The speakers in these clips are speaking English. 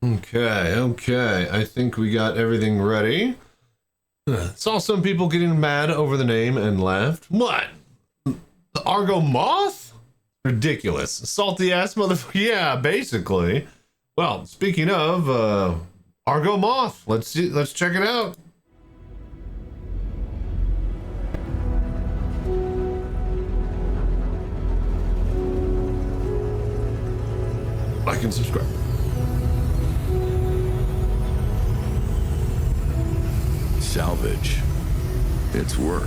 Okay. I think we got everything ready. Saw some people getting mad over the name and laughed. What? The ARGO Moth? Ridiculous. Salty ass motherfucker. Yeah, basically. Well, speaking of ARGO Moth, let's check it out. Like and subscribe. Salvage. It's work.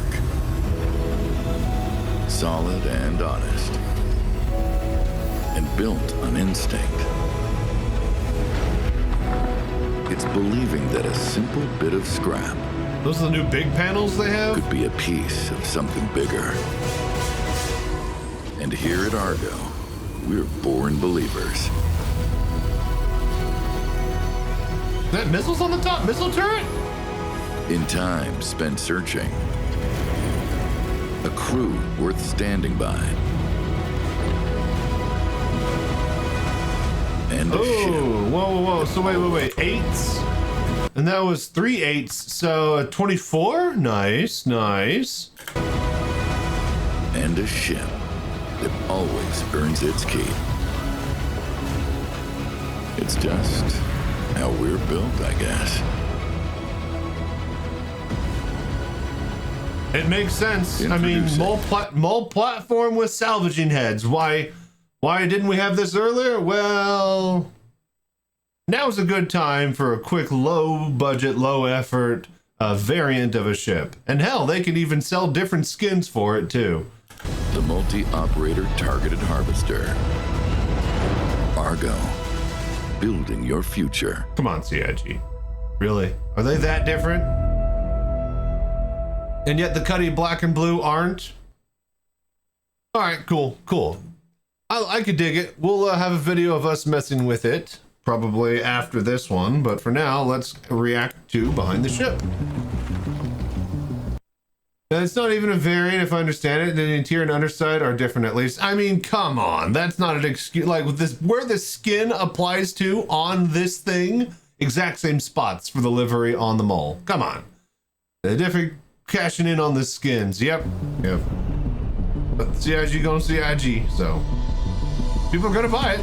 Solid and honest. And built on instinct. It's believing that a simple bit of scrap, Those are the new big panels they have? could be a piece of something bigger. And here at ARGO, we're born believers. That missiles on the top? Missile turret? In time spent searching, a crew worth standing by, and a ship. Whoa. So wait. 8s? And that was 3 8s, so 24? Nice. And a ship that always earns its keep. It's just how we're built, I guess. It makes sense. I mean, mole platform with salvaging heads. Why didn't we have this earlier? Well, now's a good time for a quick, low budget, low effort variant of a ship. And hell, they can even sell different skins for it too. The multi-operator targeted harvester. ARGO, building your future. Come on, CIG. Really? Are they that different? And yet the Cuddy black and blue aren't? All right, cool. I could dig it. We'll have a video of us messing with it, probably after this one. But for now, let's react to Behind the Ship. And it's not even a variant, if I understand it. The interior and underside are different, at least. I mean, come on. That's not an excuse. Like, with this, where the skin applies to on this thing, exact same spots for the livery on the mole. Come on. The different cashing in on the skins. Yep. But CIG gonna CIG, so people are gonna buy it.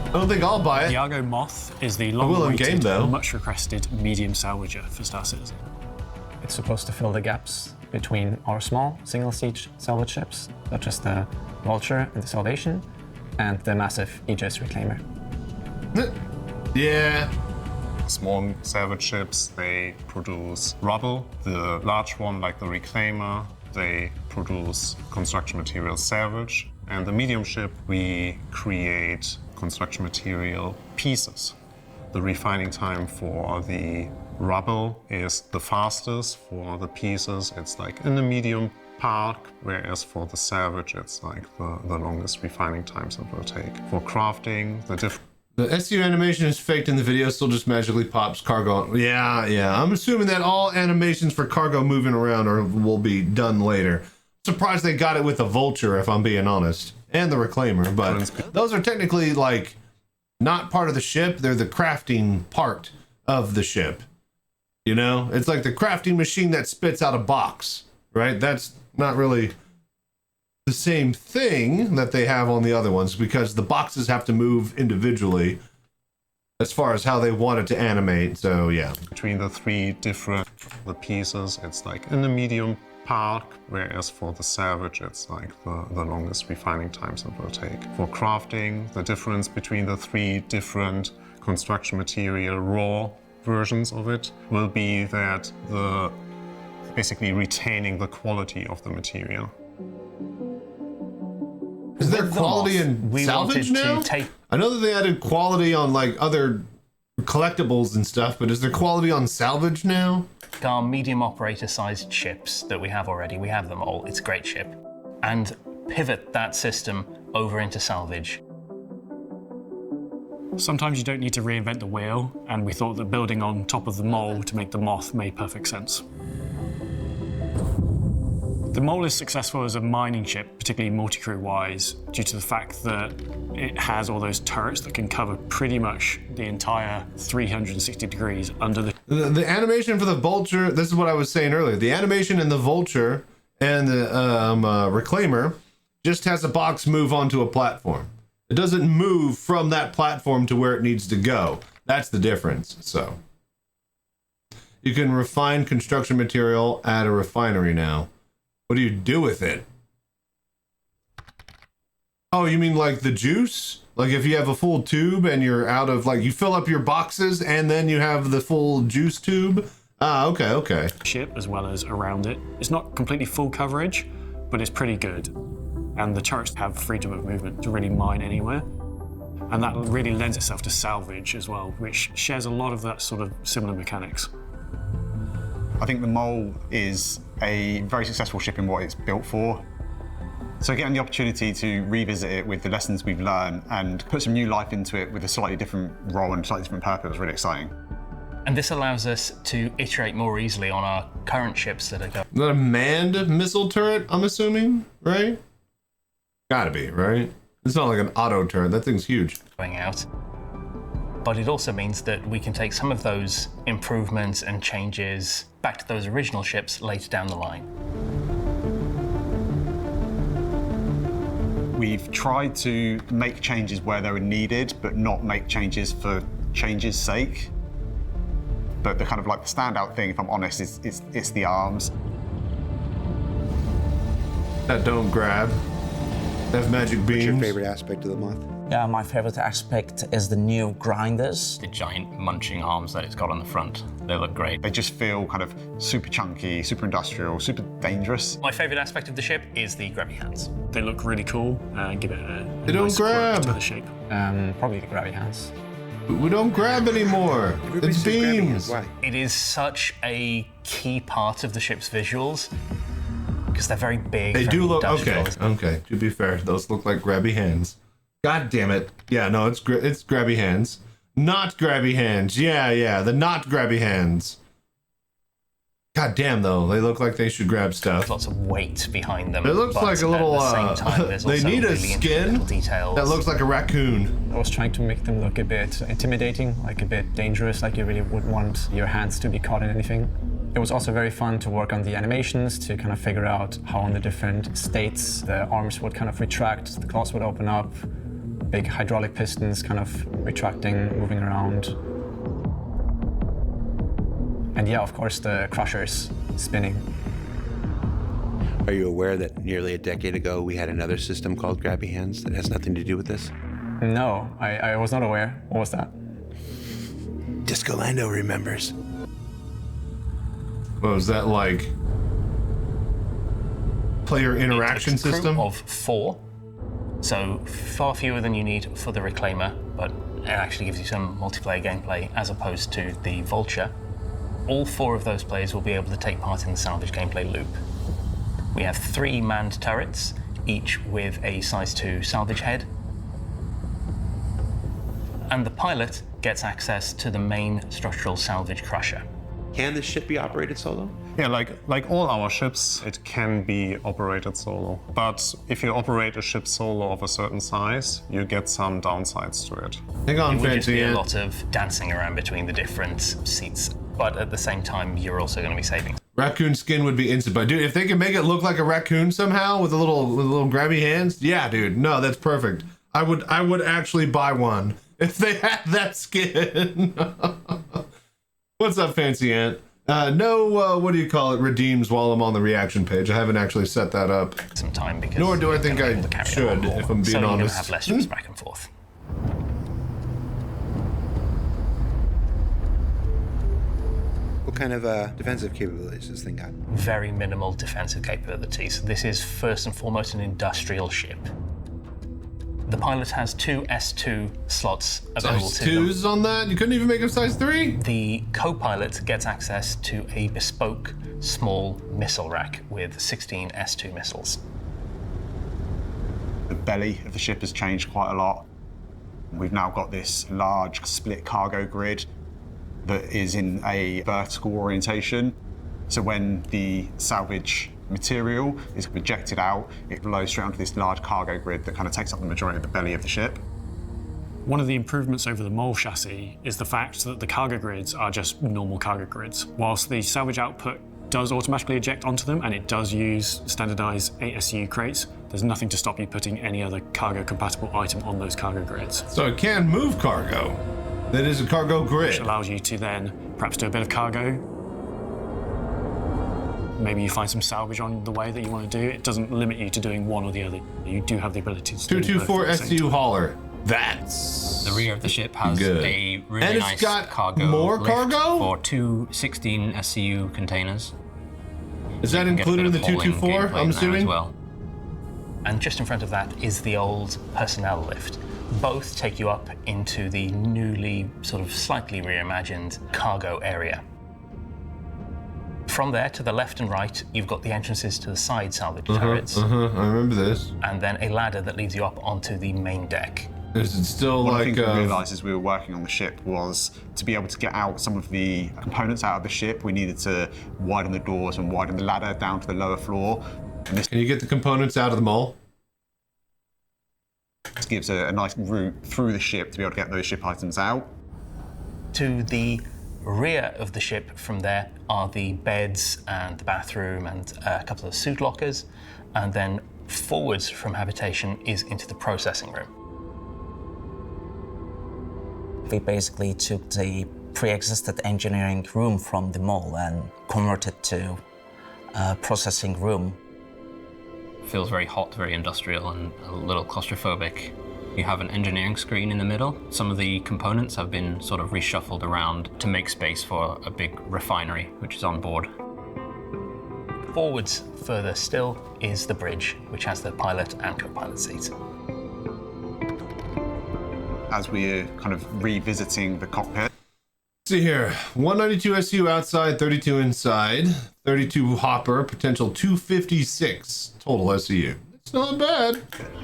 I don't think I'll buy it. The ARGO Moth is the will in game, though. much requested medium salvager for Star Citizen. It's supposed to fill the gaps between our small single-siege salvage ships, such as the Vulture and the Salvation, and the massive Aegis Reclaimer. Yeah. Small salvage ships, they produce rubble. The large one, like the Reclaimer, they produce construction material salvage. And the medium ship, we create construction material pieces. The refining time for the rubble is the fastest. For the pieces, it's like in the medium part, whereas for the salvage, it's like the longest refining times it will take. For crafting, The SU animation is faked in the video, still just magically pops cargo. Yeah. I'm assuming that all animations for cargo moving around will be done later. Surprised they got it with the Vulture, if I'm being honest, and the Reclaimer, but those are technically like not part of the ship. They're the crafting part of the ship. You know, it's like the crafting machine that spits out a box, right? That's not really the same thing that they have on the other ones, because the boxes have to move individually as far as how they want it to animate. So yeah, between the three different pieces, it's like in the medium part, whereas for the salvage, it's like the longest refining times it will take. For crafting, the difference between the three different construction material raw versions of it will be that basically retaining the quality of the material. Is there quality in salvage now? I know that they added quality on like other collectibles and stuff, but is there quality on salvage now? Our medium operator sized ships that we have already, we have them all, it's a great ship. And pivot that system over into salvage. Sometimes you don't need to reinvent the wheel, and we thought that building on top of the mole to make the Moth made perfect sense. The Mole is successful as a mining ship, particularly multi-crew wise, due to the fact that it has all those turrets that can cover pretty much the entire 360 degrees under The animation for the Vulture, this is what I was saying earlier, the animation in the Vulture and the Reclaimer just has a box move onto a platform. It doesn't move from that platform to where it needs to go. That's the difference. So you can refine construction material at a refinery now. What do you do with it? Oh, you mean like the juice? Like if you have a full tube and you're out of, like, you fill up your boxes and then you have the full juice tube? Ah, okay, okay. ship as well as around it. It's not completely full coverage, but it's pretty good. And the turrets have freedom of movement to really mine anywhere. And that really lends itself to salvage as well, which shares a lot of that sort of similar mechanics. I think the Mole is a very successful ship in what it's built for. So getting the opportunity to revisit it with the lessons we've learned and put some new life into it with a slightly different role and slightly different purpose was really exciting. And this allows us to iterate more easily on our current ships that are Is that a manned missile turret, I'm assuming, right? Gotta be, right? It's not like an auto turret, that thing's huge. going out. But it also means that we can take some of those improvements and changes back to those original ships later down the line. We've tried to make changes where they were needed, but not make changes for change's sake. But the kind of like the standout thing, if I'm honest, it's the arms. That don't grab. They have magic beams. What's your favorite aspect of the Moth? Yeah, my favorite aspect is the new grinders. The giant munching arms that it's got on the front, they look great. They just feel kind of super chunky, super industrial, super dangerous. My favorite aspect of the ship is the grabby hands. They look really cool and give it a They don't nice quirk grab. to the shape. Probably the grabby hands. We don't grab anymore. Everybody It's says grabbing beams. hands. Why? It is such a key part of the ship's visuals because they're very big. They very do look okay. industrial. Okay, to be fair, those look like grabby hands. God damn it! Yeah, no, it's grabby hands, not grabby hands. Yeah, the not grabby hands. God damn though, they look like they should grab stuff. Lots of weight behind them. It looks but like a little. At the same time, there's They also need a really interesting skin little details. that looks like a raccoon. I was trying to make them look a bit intimidating, like a bit dangerous, like you really would want your hands to be caught in anything. It was also very fun to work on the animations to kind of figure out how in the different states the arms would kind of retract, the claws would open up, big hydraulic pistons kind of retracting, moving around. And yeah, of course, the crushers spinning. Are you aware that nearly a decade ago we had another system called Grabby Hands that has nothing to do with this? No, I was not aware. What was that? Discolando remembers. What was that like? Player interaction It's a crew system? of 4, so far fewer than you need for the Reclaimer, but it actually gives you some multiplayer gameplay as opposed to the Vulture. All 4 of those players will be able to take part in the salvage gameplay loop. We have 3 manned turrets, each with a size 2 salvage head. And the pilot gets access to the main structural salvage crusher. Can this ship be operated solo? Yeah, like all our ships, it can be operated solo. But if you operate a ship solo of a certain size, you get some downsides to it. Hang on, It would just Fancy be a Ant. lot of dancing around between the different seats. But at the same time, you're also going to be saving. Raccoon skin would be instant, but dude, if they can make it look like a raccoon somehow with a little grabby hands, yeah, dude, no, that's perfect. I would actually buy one if they had that skin. What's up, Fancy Ant? No, what do you call it? Redeems while I'm on the reaction page. I haven't actually set that up. Some time because Nor do I you're think gonna be I able to carry should, on more. if I'm being so you're honest. going to have less trips back and forth. What kind of defensive capabilities does this thing got? Very minimal defensive capabilities. This is first and foremost an industrial ship. The pilot has 2 S2 slots available Size to them. 2s on that? You couldn't even make them size 3? The co-pilot gets access to a bespoke small missile rack with 16 S2 missiles. The belly of the ship has changed quite a lot. We've now got this large split cargo grid that is in a vertical orientation. So when the salvage material is ejected out, it blows straight onto this large cargo grid that kind of takes up the majority of the belly of the ship. One of the improvements over the Mole chassis is the fact that the cargo grids are just normal cargo grids. Whilst the salvage output does automatically eject onto them and it does use standardized 8 SU crates, there's nothing to stop you putting any other cargo compatible item on those cargo grids. So it can move cargo. That is a cargo grid. Which allows you to then perhaps do a bit of cargo. Maybe you find some salvage on the way that you want to do. It doesn't limit you to doing one or the other. You do have the ability to do both 224 at the same SU time. hauler. That's the rear of the ship has good. a really and it's nice got cargo more lift cargo for 2 16 SCU containers. Is that included in the 224? I'm assuming. As well. And just in front of that is the old personnel lift. Both take you up into the newly, sort of slightly reimagined cargo area. From there to the left and right, you've got the entrances to the side salvage turrets. I remember this. And then a ladder that leads you up onto the main deck. Is it still One like of the things we realised as we were working on the ship was to be able to get out some of the components out of the ship, we needed to widen the doors and widen the ladder down to the lower floor. And this Can you get the components out of the mole? gives a nice route through the ship to be able to get those ship items out. To the rear of the ship from there are the beds and the bathroom and a couple of suit lockers. And then forwards from habitation is into the processing room. We basically took the pre-existed engineering room from the mall and converted to a processing room. Feels very hot, very industrial, and a little claustrophobic. You have an engineering screen in the middle. Some of the components have been sort of reshuffled around to make space for a big refinery, which is on board. Forwards further still is the bridge, which has the pilot and co-pilot seats. As we're kind of revisiting the cockpit. See here, 192 SU outside, 32 inside, 32 hopper, potential 256 total SU. It's not bad.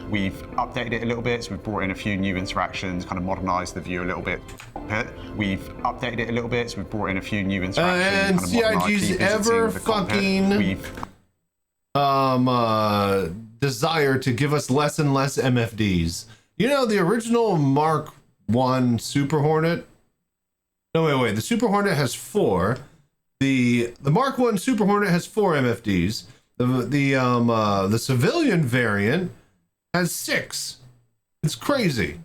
We've updated it a little bit, so we've brought in a few new interactions, kind of modernized the view a little bit. We've updated it a little bit, so we've brought in a few new interactions. And kind of modernized CIG's revisiting ever the cockpit. fucking desire to give us less and less MFDs. You know, the original Mark 1 Super Hornet. No, wait. The Super Hornet has 4. The Mark 1 Super Hornet has 4 MFDs. The civilian variant has 6. It's crazy.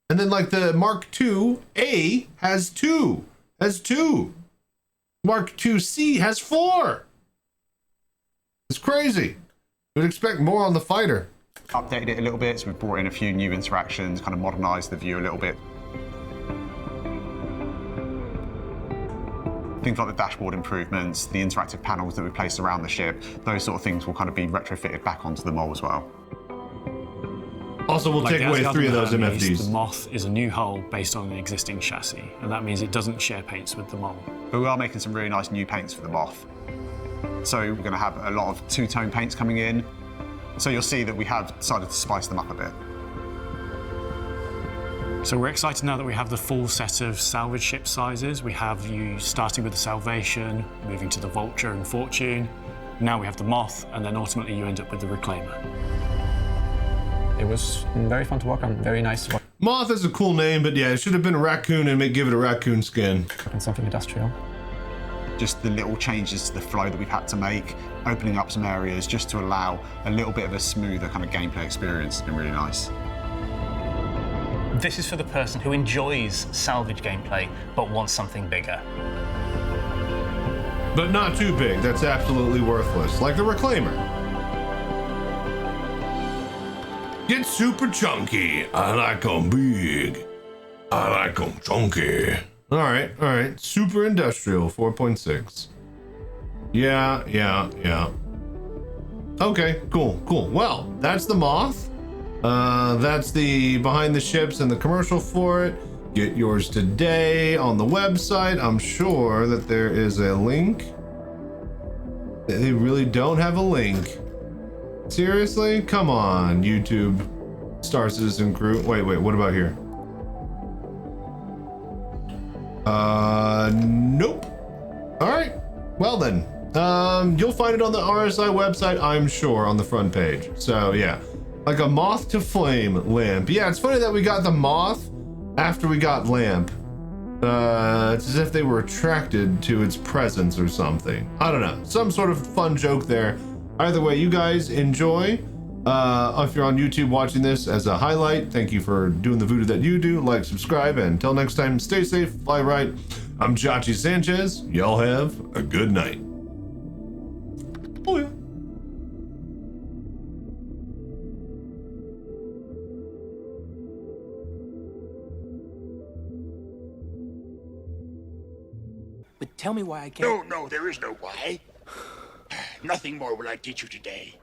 And then like the Mark 2A has 2. Mark 2C has 4. It's crazy. We'd expect more on the fighter. Updated it a little bit, so we've brought in a few new interactions, kind of modernized the view a little bit. Things like the dashboard improvements, the interactive panels that we placed around the ship, those sort of things will kind of be retrofitted back onto the mole as well. Also, we'll take away 3 of those MFDs. The Moth is a new hull based on an existing chassis, and that means it doesn't share paints with the Mole. But we are making some really nice new paints for the Moth. So we're going to have a lot of two-tone paints coming in. So you'll see that we have decided to spice them up a bit. So we're excited now that we have the full set of salvage ship sizes. We have you starting with the Salvation, moving to the Vulture and Fortune. Now we have the Moth, and then ultimately you end up with the Reclaimer. It was very fun to work on, very nice to work Moth is a cool name, but yeah, it should have been a raccoon and give it a raccoon skin. on something industrial. Just the little changes to the flow that we've had to make, opening up some areas just to allow a little bit of a smoother kind of gameplay experience has been really nice. This is for the person who enjoys salvage gameplay but wants something bigger. But not too big, that's absolutely worthless. Like the Reclaimer. Get super chunky. I like them big. I like them chunky. All right. Super industrial, 4.6. Yeah. Okay, cool. Well, that's the Moth. That's the behind the ships and the commercial for it. Get yours today on the website. I'm sure that there is a link. They really don't have a link. Seriously? Come on, YouTube. Star Citizen Crew. Wait, what about here? Nope. All right. Well then, You'll find it on the RSI website, I'm sure, on the front page. So yeah, like a moth to flame lamp. Yeah, it's funny that we got the moth after we got lamp. It's as if they were attracted to its presence or something. I don't know, some sort of fun joke there. Either way, you guys enjoy. If you're on YouTube watching this as a highlight, thank you for doing the voodoo that you do. Like, subscribe, and until next time, stay safe, fly right. I'm Chachi Sanchez. Y'all have a good night. Oh yeah. But tell me why I can't. No, there is no why. Nothing more will I teach you today.